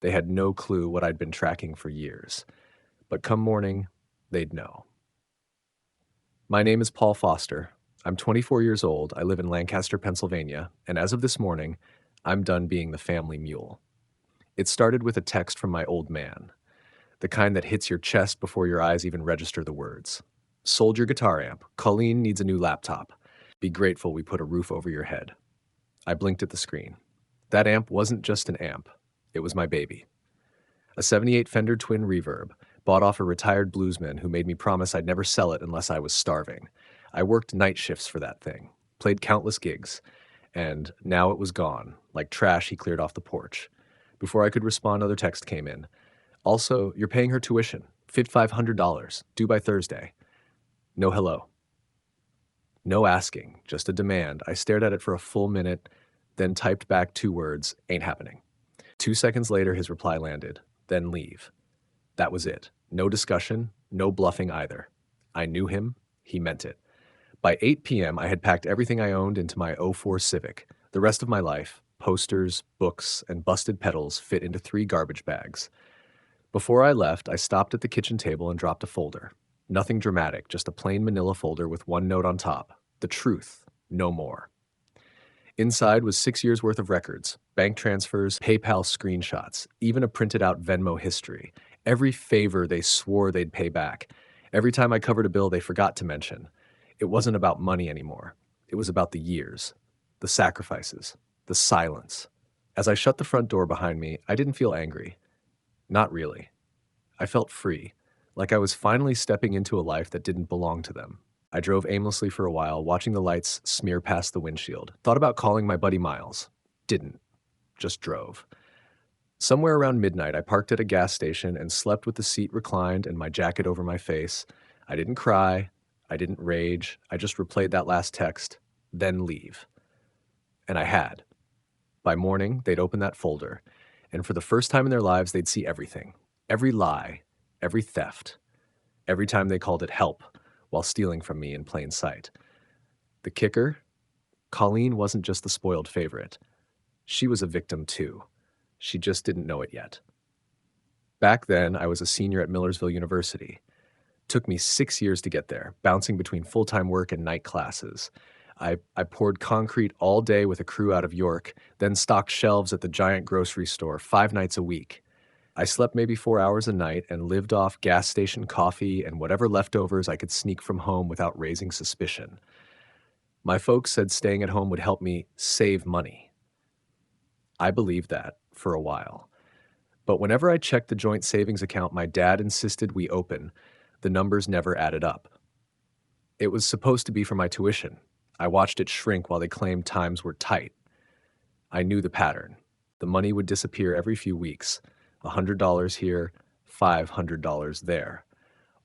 They had no clue what I'd been tracking for years. But come morning, they'd know. My name is Paul Foster. I'm 24 years old, I live in Lancaster, Pennsylvania, and as of this morning, I'm done being the family mule. It started with a text from my old man, the kind that hits your chest before your eyes even register the words. Sold your guitar amp. Colleen needs a new laptop. Be grateful we put a roof over your head. I blinked at the screen. That amp wasn't just an amp. It was my baby. A 78 Fender Twin Reverb, bought off a retired bluesman who made me promise I'd never sell it unless I was starving. I worked night shifts for that thing, played countless gigs, and now it was gone, like trash he cleared off the porch. Before I could respond, another text came in. Also, you're paying her tuition, $5,500, due by Thursday. No hello. No asking, just a demand. I stared at it for a full minute, then typed back 2 words, ain't happening. 2 seconds later, his reply landed, then leave. That was it. No discussion, no bluffing either. I knew him, he meant it. By 8 p.m., I had packed everything I owned into my '04 Civic. The rest of my life, posters, books, and busted pedals fit into 3 garbage bags. Before I left, I stopped at the kitchen table and dropped a folder. Nothing dramatic, just a plain manila folder with one note on top. The truth, no more. Inside was 6 years' worth of records, bank transfers, PayPal screenshots, even a printed out Venmo history. Every favor they swore they'd pay back. Every time I covered a bill they forgot to mention. It wasn't about money anymore. It was about the years, the sacrifices, the silence. As I shut the front door behind me, I didn't feel angry. Not really. I felt free, like I was finally stepping into a life that didn't belong to them. I drove aimlessly for a while, watching the lights smear past the windshield. Thought about calling my buddy Miles. Didn't. Just drove. Somewhere around midnight, I parked at a gas station and slept with the seat reclined and my jacket over my face. I didn't cry. I didn't rage. I just replayed that last text, then leave. And I had. By morning, they'd open that folder, and for the first time in their lives, they'd see everything. Every lie, every theft, every time they called it help while stealing from me in plain sight. The kicker? Colleen wasn't just the spoiled favorite. She was a victim too. She just didn't know it yet. Back then, I was a senior at Millersville University. Took me 6 years to get there, bouncing between full-time work and night classes. I poured concrete all day with a crew out of York, then stocked shelves at the giant grocery store 5 nights a week. I slept maybe 4 hours a night and lived off gas station coffee and whatever leftovers I could sneak from home without raising suspicion. My folks said staying at home would help me save money. I believed that for a while. But whenever I checked the joint savings account my dad insisted we open, the numbers never added up. It was supposed to be for my tuition. I watched it shrink while they claimed times were tight. I knew the pattern. The money would disappear every few weeks. $100 here, $500 there.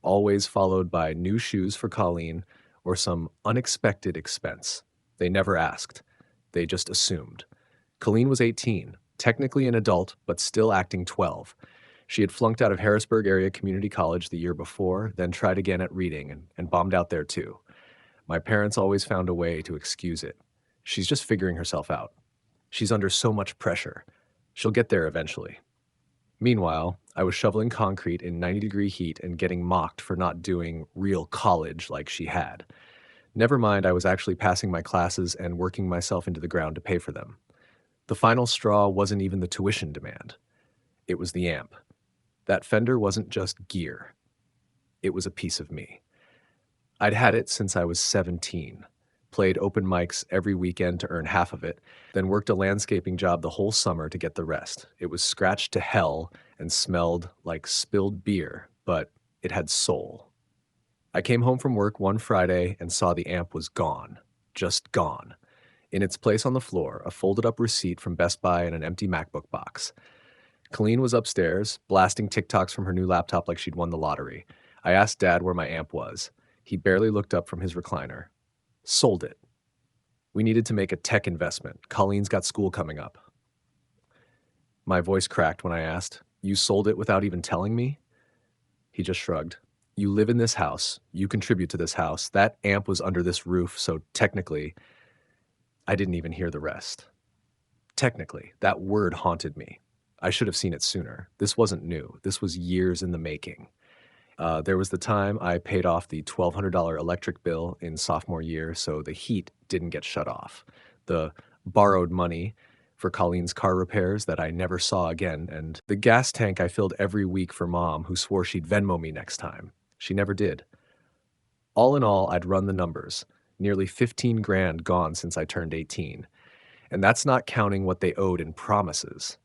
Always followed by new shoes for Colleen or some unexpected expense. They never asked. They just assumed. Colleen was 18, technically an adult, but still acting 12. She had flunked out of Harrisburg Area Community College the year before, then tried again at Reading and bombed out there too. My parents always found a way to excuse it. She's just figuring herself out. She's under so much pressure. She'll get there eventually. Meanwhile, I was shoveling concrete in 90-degree heat and getting mocked for not doing real college like she had. Never mind, I was actually passing my classes and working myself into the ground to pay for them. The final straw wasn't even the tuition demand. It was the amp. That Fender wasn't just gear. It was a piece of me. I'd had it since I was 17, played open mics every weekend to earn half of it, then worked a landscaping job the whole summer to get the rest. It was scratched to hell and smelled like spilled beer, but it had soul. I came home from work one Friday and saw the amp was gone. Just gone. In its place on the floor, a folded-up receipt from Best Buy and an empty MacBook box. Colleen was upstairs, blasting TikToks from her new laptop like she'd won the lottery. I asked Dad where my amp was. He barely looked up from his recliner. Sold it. We needed to make a tech investment. Colleen's got school coming up. My voice cracked when I asked, "You sold it without even telling me?" He just shrugged. "You live in this house. You contribute to this house. That amp was under this roof, so technically..." I didn't even hear the rest. Technically, that word haunted me. I should have seen it sooner. This wasn't new. This was years in the making. There was the time I paid off the $1,200 electric bill in sophomore year so the heat didn't get shut off. The borrowed money for Colleen's car repairs that I never saw again, and the gas tank I filled every week for Mom, who swore she'd Venmo me next time. She never did. All in all, I'd run the numbers. Nearly 15 grand gone since I turned 18. And that's not counting what they owed in promises.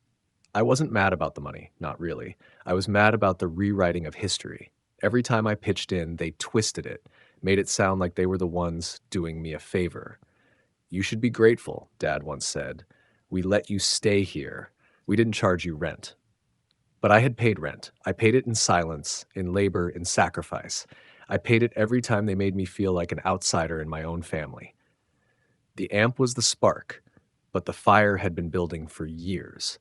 I wasn't mad about the money, not really. I was mad about the rewriting of history. Every time I pitched in, they twisted it, made it sound like they were the ones doing me a favor. "You should be grateful," Dad once said. "We let you stay here. We didn't charge you rent." But I had paid rent. I paid it in silence, in labor, in sacrifice. I paid it every time they made me feel like an outsider in my own family. The amp was the spark, but the fire had been building for years.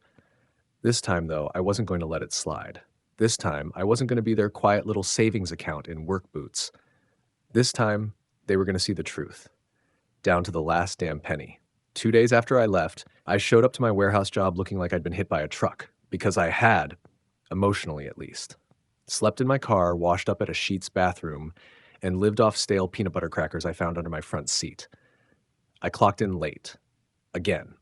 This time, though, I wasn't going to let it slide. This time, I wasn't going to be their quiet little savings account in work boots. This time, they were going to see the truth, down to the last damn penny. 2 days after I left, I showed up to my warehouse job looking like I'd been hit by a truck, because I had, emotionally at least. Slept in my car, washed up at a Sheetz bathroom, and lived off stale peanut butter crackers I found under my front seat. I clocked in late. Again.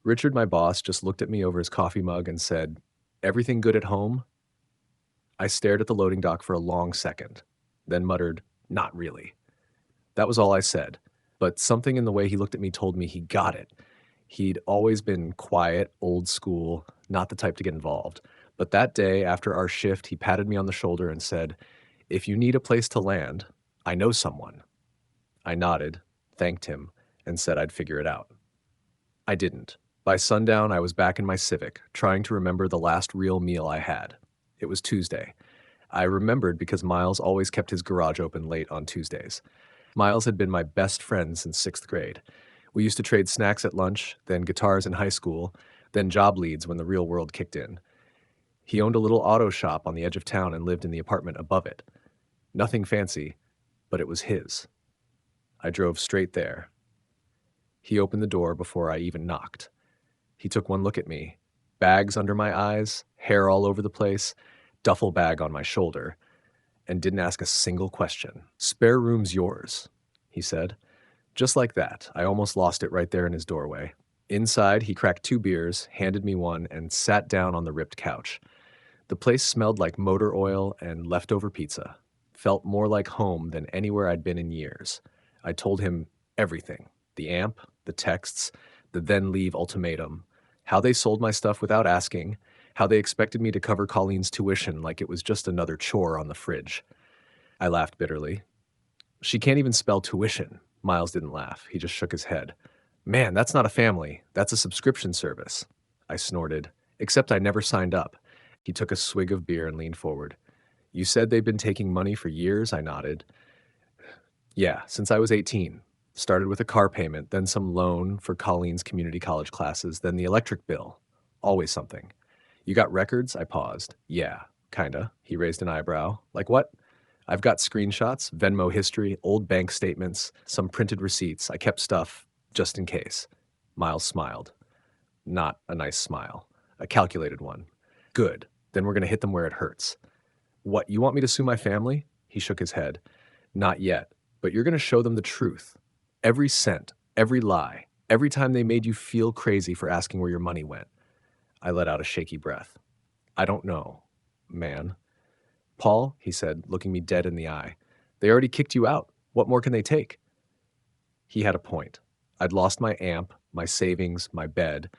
Richard, my boss, just looked at me over his coffee mug and said, "Everything good at home?" I stared at the loading dock for a long second, then muttered, "Not really." That was all I said, but something in the way he looked at me told me he got it. He'd always been quiet, old school, not the type to get involved. But that day, after our shift, he patted me on the shoulder and said, "If you need a place to land, I know someone." I nodded, thanked him, and said I'd figure it out. I didn't. By sundown, I was back in my Civic, trying to remember the last real meal I had. It was Tuesday. I remembered because Miles always kept his garage open late on Tuesdays. Miles had been my best friend since 6th grade. We used to trade snacks at lunch, then guitars in high school, then job leads when the real world kicked in. He owned a little auto shop on the edge of town and lived in the apartment above it. Nothing fancy, but it was his. I drove straight there. He opened the door before I even knocked. He took one look at me, bags under my eyes, hair all over the place, duffel bag on my shoulder, and didn't ask a single question. "Spare room's yours," he said. Just like that, I almost lost it right there in his doorway. Inside, he cracked 2 beers, handed me one, and sat down on the ripped couch. The place smelled like motor oil and leftover pizza. Felt more like home than anywhere I'd been in years. I told him everything. The amp, the texts, the then leave ultimatum, how they sold my stuff without asking, how they expected me to cover Colleen's tuition like it was just another chore on the fridge. I laughed bitterly. "She can't even spell tuition." Miles didn't laugh. He just shook his head. "Man, that's not a family. That's a subscription service." I snorted. "Except I never signed up." He took a swig of beer and leaned forward. "You said they've been taking money for years?" I nodded. "Yeah, since I was 18. Started with a car payment, then some loan for Colleen's community college classes, then the electric bill. Always something." "You got records?" I paused. "Yeah, kinda." He raised an eyebrow. "Like what?" "I've got screenshots, Venmo history, old bank statements, some printed receipts. I kept stuff just in case." Miles smiled. Not a nice smile. A calculated one. "Good. Then we're going to hit them where it hurts." "What, you want me to sue my family?" He shook his head. "Not yet, but you're going to show them the truth. Every cent, every lie, every time they made you feel crazy for asking where your money went." I let out a shaky breath. "I don't know, man." "Paul," he said, looking me dead in the eye, "they already kicked you out. What more can they take?" He had a point. I'd lost my amp, my savings, my bed,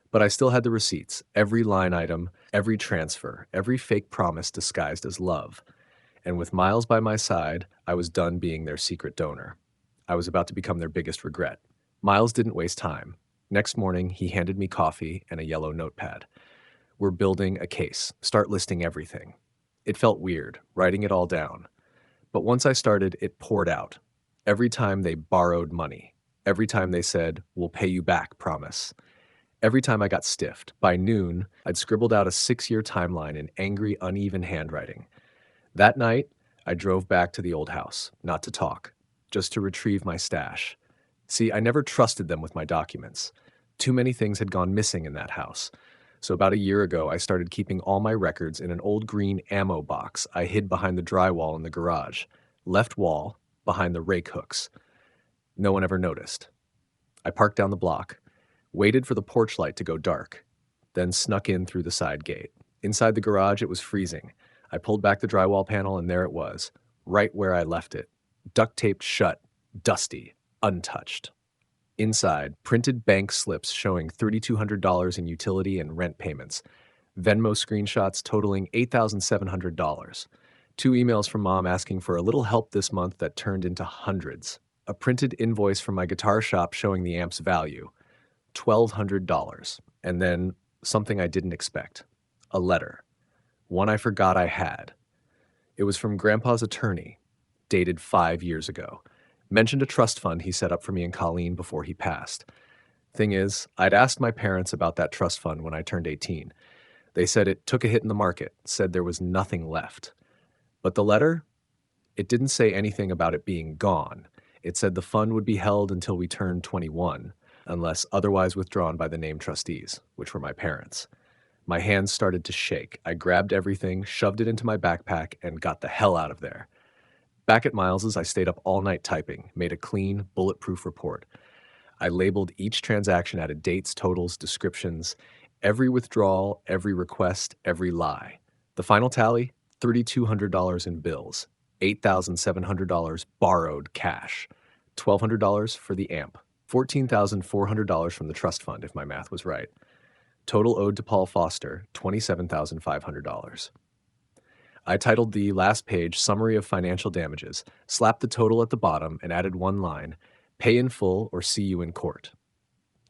but I still had the receipts, every line item, every transfer, every fake promise disguised as love. And with Miles by my side, I was done being their secret donor. I was about to become their biggest regret. Miles didn't waste time. Next morning, he handed me coffee and a yellow notepad. "We're building a case. Start listing everything." It felt weird, writing it all down. But once I started, it poured out. Every time they borrowed money. Every time they said, "We'll pay you back, promise." Every time I got stiffed. By noon, I'd scribbled out a 6-year timeline in angry, uneven handwriting. That night, I drove back to the old house, not to talk, just to retrieve my stash. See, I never trusted them with my documents. Too many things had gone missing in that house. So about a year ago, I started keeping all my records in an old green ammo box I hid behind the drywall in the garage. Left wall, behind the rake hooks. No one ever noticed. I parked down the block, waited for the porch light to go dark, then snuck in through the side gate. Inside the garage, it was freezing. I pulled back the drywall panel, and there it was, right where I left it, duct-taped shut, dusty, untouched. Inside, printed bank slips showing $3,200 in utility and rent payments, Venmo screenshots totaling $8,700, 2 emails from Mom asking for a little help this month that turned into hundreds, a printed invoice from my guitar shop showing the amp's value, $1,200, and then something I didn't expect, a letter, one I forgot I had. It was from Grandpa's attorney, dated 5 years ago. Mentioned a trust fund he set up for me and Colleen before he passed. Thing is, I'd asked my parents about that trust fund when I turned 18. They said it took a hit in the market, said there was nothing left. But the letter? It didn't say anything about it being gone. It said the fund would be held until we turned 21, unless otherwise withdrawn by the named trustees, which were my parents. My hands started to shake. I grabbed everything, shoved it into my backpack, and got the hell out of there. Back at Miles's, I stayed up all night typing, made a clean, bulletproof report. I labeled each transaction, added dates, totals, descriptions, every withdrawal, every request, every lie. The final tally, $3,200 in bills, $8,700 borrowed cash, $1,200 for the amp, $14,400 from the trust fund, if my math was right. Total owed to Paul Foster, $27,500. I titled the last page Summary of Financial Damages, slapped the total at the bottom, and added one line, Pay in full or see you in court.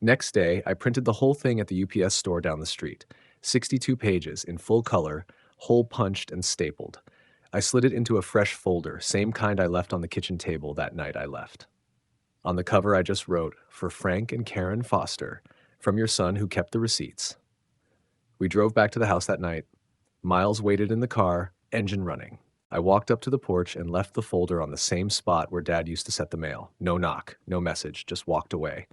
Next day, I printed the whole thing at the UPS store down the street, 62 pages in full color, hole punched and stapled. I slid it into a fresh folder, same kind I left on the kitchen table that night I left. On the cover, I just wrote, For Frank and Karen Foster, from your son who kept the receipts. We drove back to the house that night. Miles waited in the car, engine running. I walked up to the porch and left the folder on the same spot where Dad used to set the mail. No knock, no message, just walked away.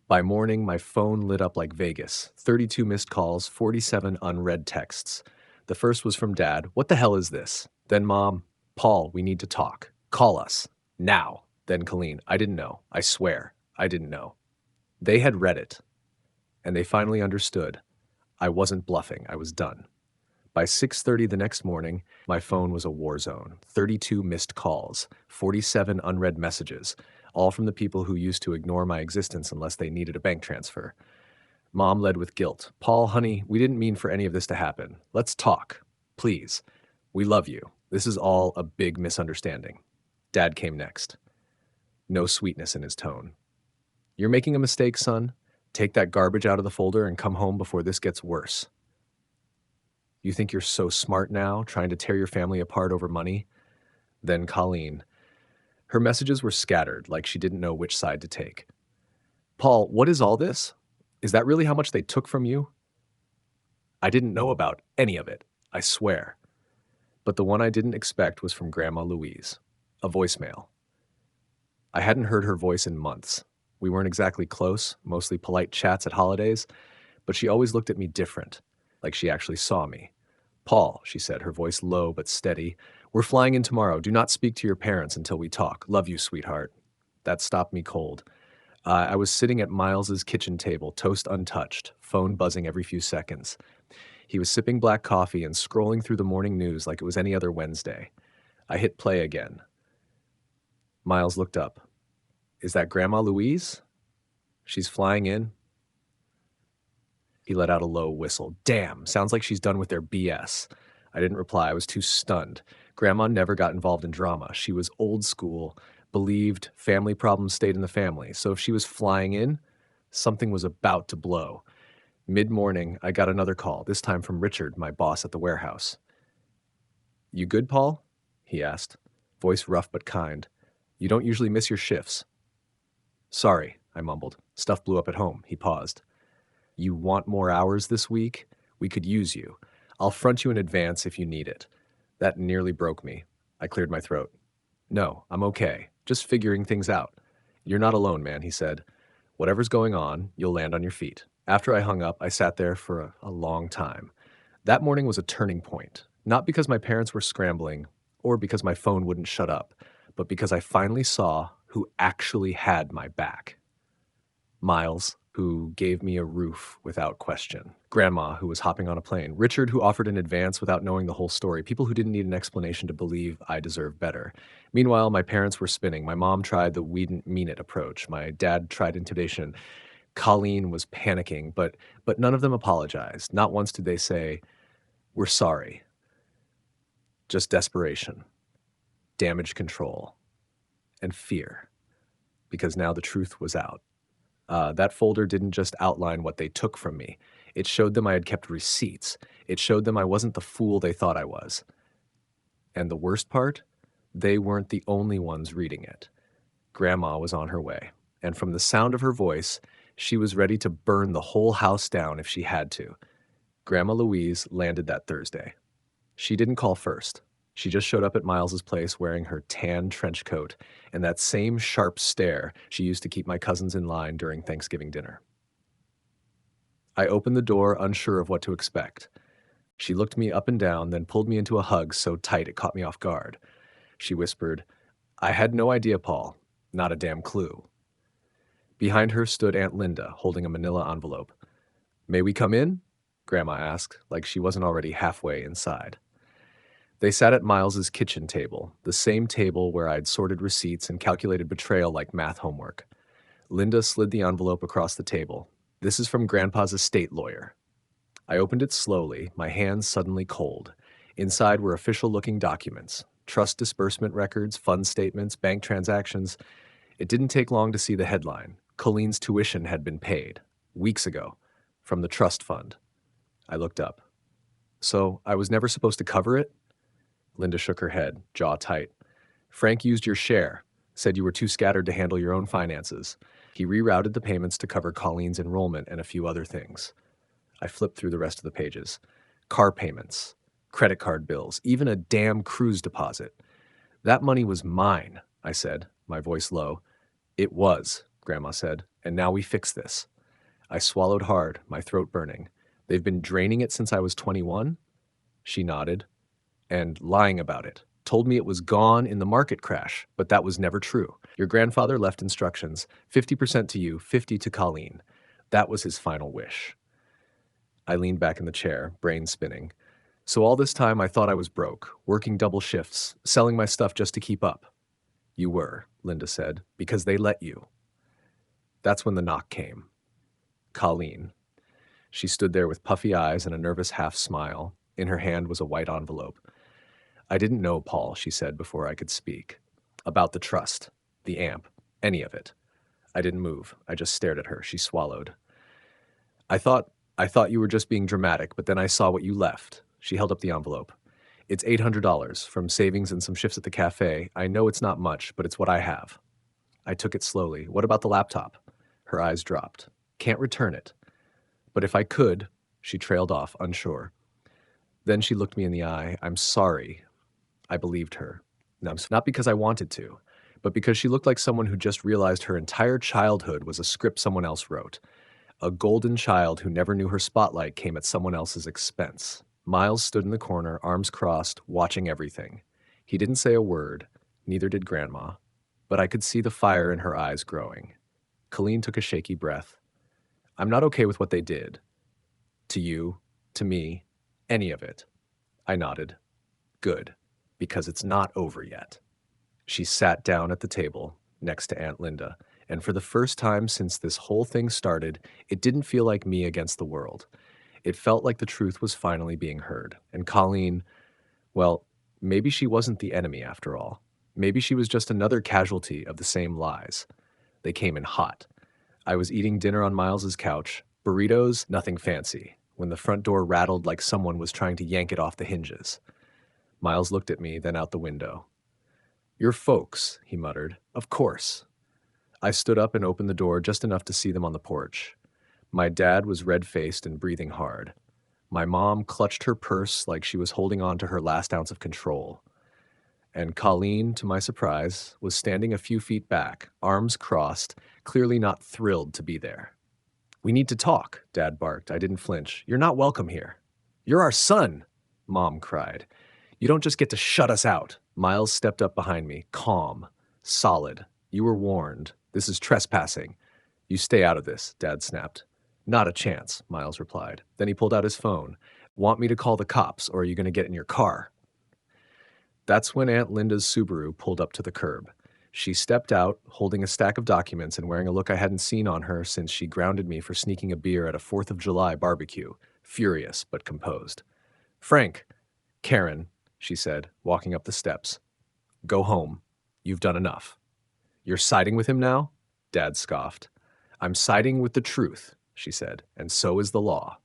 By morning, my phone lit up like Vegas. 32 missed calls, 47 unread texts. The first was from Dad. What the hell is this? Then Mom, Paul, we need to talk. Call us. Now. Then Colleen, I didn't know. I swear, I didn't know. They had read it, and they finally understood. I wasn't bluffing. I was done. By 6:30 the next morning, my phone was a war zone. 32 missed calls, 47 unread messages, all from the people who used to ignore my existence unless they needed a bank transfer. Mom led with guilt. Paul, honey, we didn't mean for any of this to happen. Let's talk. Please. We love you. This is all a big misunderstanding. Dad came next. No sweetness in his tone. You're making a mistake, son. Take that garbage out of the folder and come home before this gets worse. You think you're so smart now, trying to tear your family apart over money? Then Colleen. Her messages were scattered, like she didn't know which side to take. Paul, what is all this? Is that really how much they took from you? I didn't know about any of it, I swear. But the one I didn't expect was from Grandma Louise. A voicemail. I hadn't heard her voice in months. We weren't exactly close, mostly polite chats at holidays, but she always looked at me different, like she actually saw me. Paul, she said, her voice low but steady, we're flying in tomorrow. Do not speak to your parents until we talk. Love you, sweetheart. That stopped me cold. I was sitting at Miles's kitchen table, toast untouched, phone buzzing every few seconds. He was sipping black coffee and scrolling through the morning news like it was any other Wednesday. I hit play again. Miles looked up. Is that Grandma Louise? She's flying in? He let out a low whistle. Damn, sounds like she's done with their BS. I didn't reply. I was too stunned. Grandma never got involved in drama. She was old school, believed family problems stayed in the family. So if she was flying in, something was about to blow. Mid-morning, I got another call, this time from Richard, my boss at the warehouse. You good, Paul? He asked, voice rough but kind. You don't usually miss your shifts. Sorry, I mumbled. Stuff blew up at home. He paused. You want more hours this week? We could use you. I'll front you in advance if you need it. That nearly broke me. I cleared my throat. No, I'm okay. Just figuring things out. You're not alone, man, he said. Whatever's going on, you'll land on your feet. After I hung up, I sat there for a long time. That morning was a turning point, not because my parents were scrambling or because my phone wouldn't shut up, but because I finally saw who actually had my back. Miles, who gave me a roof without question. Grandma, who was hopping on a plane. Richard, who offered an advance without knowing the whole story. People who didn't need an explanation to believe I deserved better. Meanwhile, my parents were spinning. My mom tried the "we didn't mean it" approach. My dad tried intimidation. Colleen was panicking, but none of them apologized. Not once did they say, "We're sorry." Just desperation, damage control, and fear. Because now the truth was out. That folder didn't just outline what they took from me. It showed them I had kept receipts. It showed them I wasn't the fool they thought I was. And the worst part? They weren't the only ones reading it. Grandma was on her way. And from the sound of her voice, she was ready to burn the whole house down if she had to. Grandma Louise landed that Thursday. She didn't call first. She just showed up at Miles's place wearing her tan trench coat and that same sharp stare she used to keep my cousins in line during Thanksgiving dinner. I opened the door, unsure of what to expect. She looked me up and down, then pulled me into a hug so tight it caught me off guard. She whispered, "I had no idea, Paul. Not a damn clue." Behind her stood Aunt Linda, holding a manila envelope. "May we come in?" Grandma asked, like she wasn't already halfway inside. They sat at Miles's kitchen table, the same table where I'd sorted receipts and calculated betrayal like math homework. Linda slid the envelope across the table. "This is from Grandpa's estate lawyer." I opened it slowly, my hands suddenly cold. Inside were official-looking documents, trust disbursement records, fund statements, bank transactions. It didn't take long to see the headline. Colleen's tuition had been paid, weeks ago, from the trust fund. I looked up. "So I was never supposed to cover it?" Linda shook her head, jaw tight. "Frank used your share, said you were too scattered to handle your own finances. He rerouted the payments to cover Colleen's enrollment and a few other things." I flipped through the rest of the pages. Car payments, credit card bills, even a damn cruise deposit. "That money was mine," I said, my voice low. "It was," Grandma said, "and now we fix this." I swallowed hard, my throat burning. "They've been draining it since I was 21? She nodded. "And lying about it. Told me it was gone in the market crash, but that was never true. Your grandfather left instructions, 50% to you, 50 to Colleen. That was his final wish." I leaned back in the chair, brain spinning. "So all this time I thought I was broke, working double shifts, selling my stuff just to keep up." "You were," Linda said, "because they let you." That's when the knock came. Colleen. She stood there with puffy eyes and a nervous half smile. In her hand was a white envelope. "I didn't know, Paul," she said before I could speak. "About the trust, the amp, any of it." I didn't move. I just stared at her. She swallowed. I thought you were just being dramatic, but then I saw what you left." She held up the envelope. "It's $800 from savings and some shifts at the cafe. I know it's not much, but it's what I have." I took it slowly. "What about the laptop?" Her eyes dropped. "Can't return it." "But if I could," she trailed off, unsure. Then she looked me in the eye. "I'm sorry." I believed her. Not because I wanted to, but because she looked like someone who just realized her entire childhood was a script someone else wrote. A golden child who never knew her spotlight came at someone else's expense. Miles stood in the corner, arms crossed, watching everything. He didn't say a word, neither did Grandma, but I could see the fire in her eyes growing. Colleen took a shaky breath. "I'm not okay with what they did. To you, to me, any of it." I nodded. "Good, because it's not over yet." She sat down at the table next to Aunt Linda, and for the first time since this whole thing started, it didn't feel like me against the world. It felt like the truth was finally being heard. And Colleen, well, maybe she wasn't the enemy after all. Maybe she was just another casualty of the same lies. They came in hot. I was eating dinner on Miles's couch, burritos, nothing fancy, when the front door rattled like someone was trying to yank it off the hinges. Miles looked at me, then out the window. "Your folks," he muttered. "Of course." I stood up and opened the door just enough to see them on the porch. My dad was red-faced and breathing hard. My mom clutched her purse like she was holding on to her last ounce of control. And Colleen, to my surprise, was standing a few feet back, arms crossed, clearly not thrilled to be there. We need to talk, Dad barked. I didn't flinch. You're not welcome here. You're our son, Mom cried. You don't just get to shut us out. Miles stepped up behind me, calm, solid. You were warned. This is trespassing. You stay out of this, Dad snapped. Not a chance, Miles replied. Then he pulled out his phone. Want me to call the cops, or are you going to get in your car? That's when Aunt Linda's Subaru pulled up to the curb. She stepped out, holding a stack of documents and wearing a look I hadn't seen on her since she grounded me for sneaking a beer at a 4th of July barbecue, furious but composed. Frank, Karen, she said, walking up the steps. Go home. You've done enough. You're siding with him now? Dad scoffed. I'm siding with the truth, she said, and so is the law.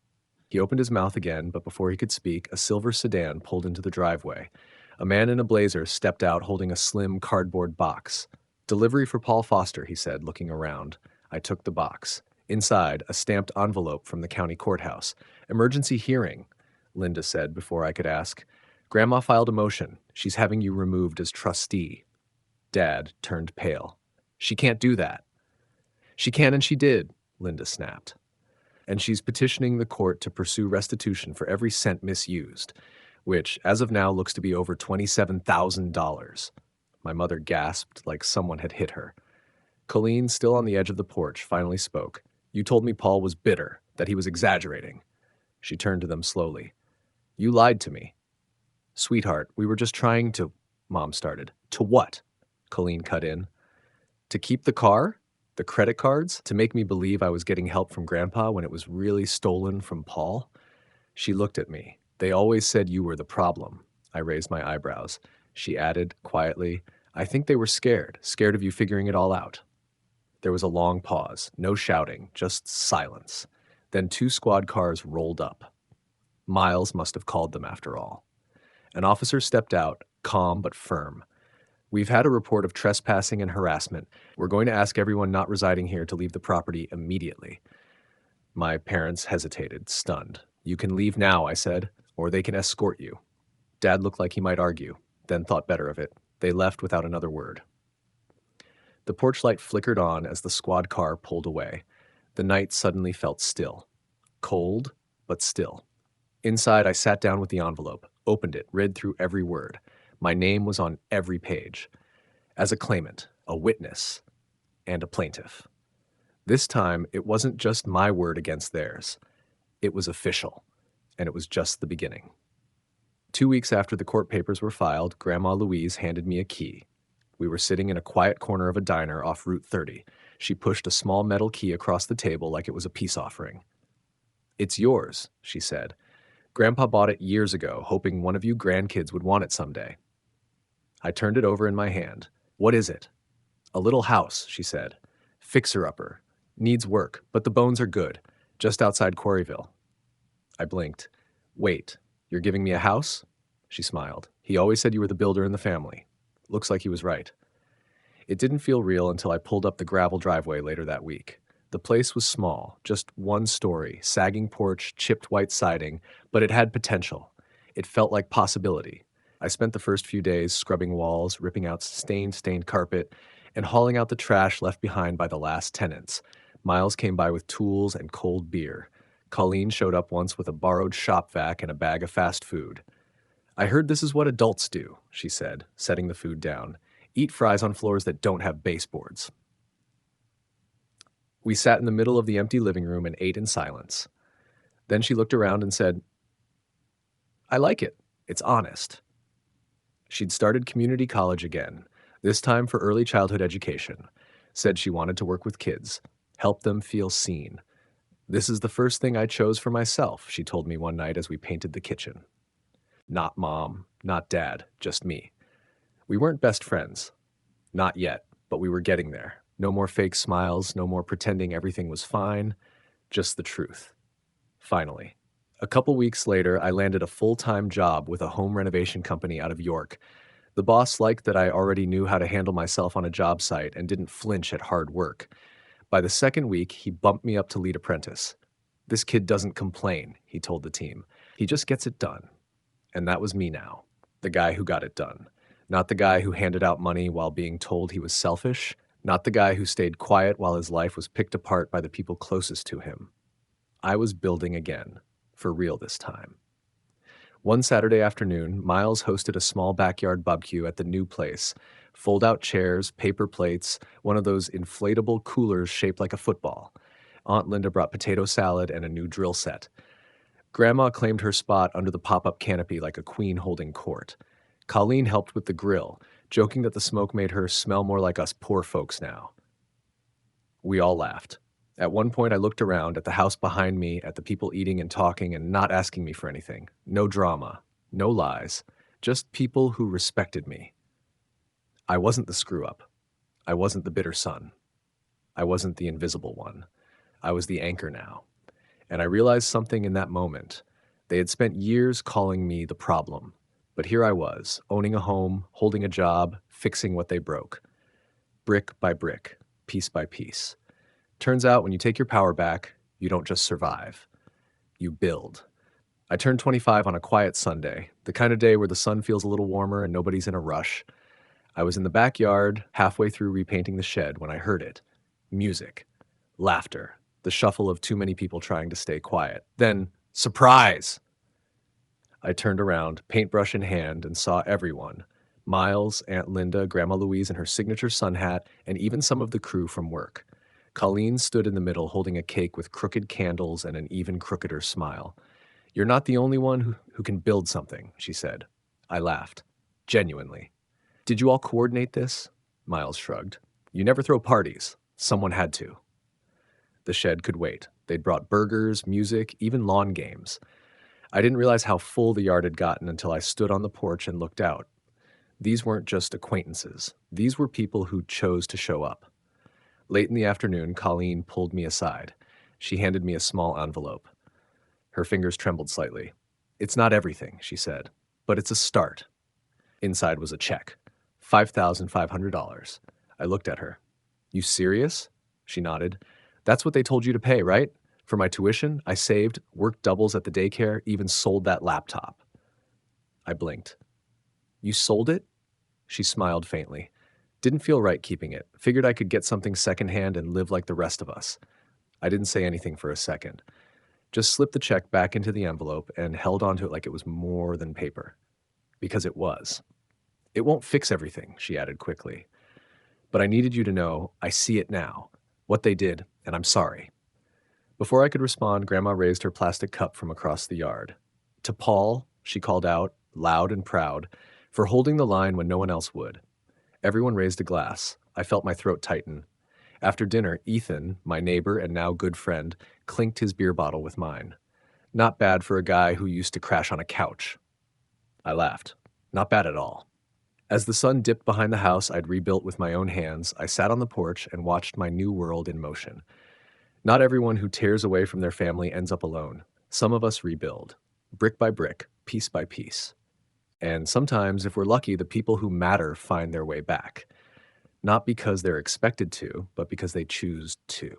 He opened his mouth again, but before he could speak, a silver sedan pulled into the driveway. A man in a blazer stepped out holding a slim cardboard box. Delivery for Paul Foster, he said, looking around. I took the box. Inside, a stamped envelope from the county courthouse. Emergency hearing, Linda said before I could ask. Grandma filed a motion. She's having you removed as trustee. Dad turned pale. She can't do that. She can and she did, Linda snapped. And she's petitioning the court to pursue restitution for every cent misused, which, as of now, looks to be over $27,000. My mother gasped like someone had hit her. Colleen, still on the edge of the porch, finally spoke. You told me Paul was bitter, that he was exaggerating. She turned to them slowly. You lied to me. Sweetheart, we were just trying to, Mom started. To what? Colleen cut in. To keep the car? The credit cards? To make me believe I was getting help from Grandpa when it was really stolen from Paul? She looked at me. They always said you were the problem. I raised my eyebrows. She added, quietly, I think they were scared of you figuring it all out. There was a long pause, no shouting, just silence. Then 2 squad cars rolled up. Miles must have called them after all. An officer stepped out, calm but firm. We've had a report of trespassing and harassment. We're going to ask everyone not residing here to leave the property immediately. My parents hesitated, stunned. You can leave now, I said, or they can escort you. Dad looked like he might argue, then thought better of it. They left without another word. The porch light flickered on as the squad car pulled away. The night suddenly felt still. Cold, but still. Inside, I sat down with the envelope, opened it, read through every word. My name was on every page. As a claimant, a witness, and a plaintiff. This time, it wasn't just my word against theirs. It was official, and it was just the beginning. 2 weeks after the court papers were filed, Grandma Louise handed me a key. We were sitting in a quiet corner of a diner off Route 30. She pushed a small metal key across the table like it was a peace offering. It's yours, she said. Grandpa bought it years ago, hoping one of you grandkids would want it someday. I turned it over in my hand. What is it? A little house, she said. Fixer-upper. Needs work, but the bones are good. Just outside Quarryville. I blinked. Wait, you're giving me a house? She smiled. He always said you were the builder in the family. Looks like he was right. It didn't feel real until I pulled up the gravel driveway later that week. The place was small, just 1 story, sagging porch, chipped white siding, but it had potential. It felt like possibility. I spent the first few days scrubbing walls, ripping out stained carpet, and hauling out the trash left behind by the last tenants. Miles came by with tools and cold beer. Colleen showed up once with a borrowed shop vac and a bag of fast food. I heard this is what adults do, she said, setting the food down. Eat fries on floors that don't have baseboards. We sat in the middle of the empty living room and ate in silence. Then she looked around and said, I like it. It's honest. She'd started community college again, this time for early childhood education. Said she wanted to work with kids, help them feel seen. This is the first thing I chose for myself, she told me one night as we painted the kitchen. Not Mom, not Dad, just me. We weren't best friends. Not yet, but we were getting there. No more fake smiles, no more pretending everything was fine, just the truth. Finally. A couple weeks later, I landed a full-time job with a home renovation company out of York. The boss liked that I already knew how to handle myself on a job site and didn't flinch at hard work. By the second week, he bumped me up to lead apprentice. This kid doesn't complain, he told the team. He just gets it done. And that was me now, the guy who got it done. Not the guy who handed out money while being told he was selfish, Not the guy who stayed quiet while his life was picked apart by the people closest to him. I was building again, for real this time. One Saturday afternoon, Miles hosted a small backyard barbecue at the new place. Fold-out chairs, paper plates, one of those inflatable coolers shaped like a football. Aunt Linda brought potato salad and a new drill set. Grandma claimed her spot under the pop-up canopy like a queen holding court. Colleen helped with the grill, joking that the smoke made her smell more like us poor folks now. We all laughed. At one point, I looked around at the house behind me, at the people eating and talking and not asking me for anything. No drama, no lies, just people who respected me. I wasn't the screw-up. I wasn't the bitter son. I wasn't the invisible one. I was the anchor now. And I realized something in that moment. They had spent years calling me the problem. But here I was, owning a home, holding a job, fixing what they broke. Brick by brick, piece by piece. Turns out when you take your power back, you don't just survive. You build. I turned 25 on a quiet Sunday, the kind of day where the sun feels a little warmer and nobody's in a rush. I was in the backyard, halfway through repainting the shed, when I heard it. Music. Laughter. The shuffle of too many people trying to stay quiet. Then, surprise! I turned around, paintbrush in hand, and saw everyone. Miles, Aunt Linda, Grandma Louise in her signature sun hat, and even some of the crew from work. Colleen stood in the middle holding a cake with crooked candles and an even crookeder smile. "You're not the only one who can build something," she said. I laughed. Genuinely. "Did you all coordinate this?" Miles shrugged. "You never throw parties. Someone had to." The shed could wait. They'd brought burgers, music, even lawn games. I didn't realize how full the yard had gotten until I stood on the porch and looked out. These weren't just acquaintances. These were people who chose to show up. Late in the afternoon, Colleen pulled me aside. She handed me a small envelope. Her fingers trembled slightly. "It's not everything," she said, "but it's a start." Inside was a check. $5,500. I looked at her. "You serious?" She nodded. "That's what they told you to pay, right? For my tuition, I saved, worked doubles at the daycare, even sold that laptop." I blinked. "You sold it?" She smiled faintly. Didn't feel right keeping it. Figured I could get something secondhand and live like the rest of us. I didn't say anything for a second. Just slipped the check back into the envelope and held onto it like it was more than paper. Because it was. "It won't fix everything," she added quickly. "But I needed you to know I see it now. What they did, and I'm sorry." Before I could respond, Grandma raised her plastic cup from across the yard. "To Paul," she called out, loud and proud, "for holding the line when no one else would." Everyone raised a glass. I felt my throat tighten. After dinner, Ethan, my neighbor and now good friend, clinked his beer bottle with mine. Not bad for a guy who used to crash on a couch. I laughed. Not bad at all. As the sun dipped behind the house I'd rebuilt with my own hands, I sat on the porch and watched my new world in motion. Not everyone who tears away from their family ends up alone. Some of us rebuild, brick by brick, piece by piece. And sometimes, if we're lucky, the people who matter find their way back. Not because they're expected to, but because they choose to.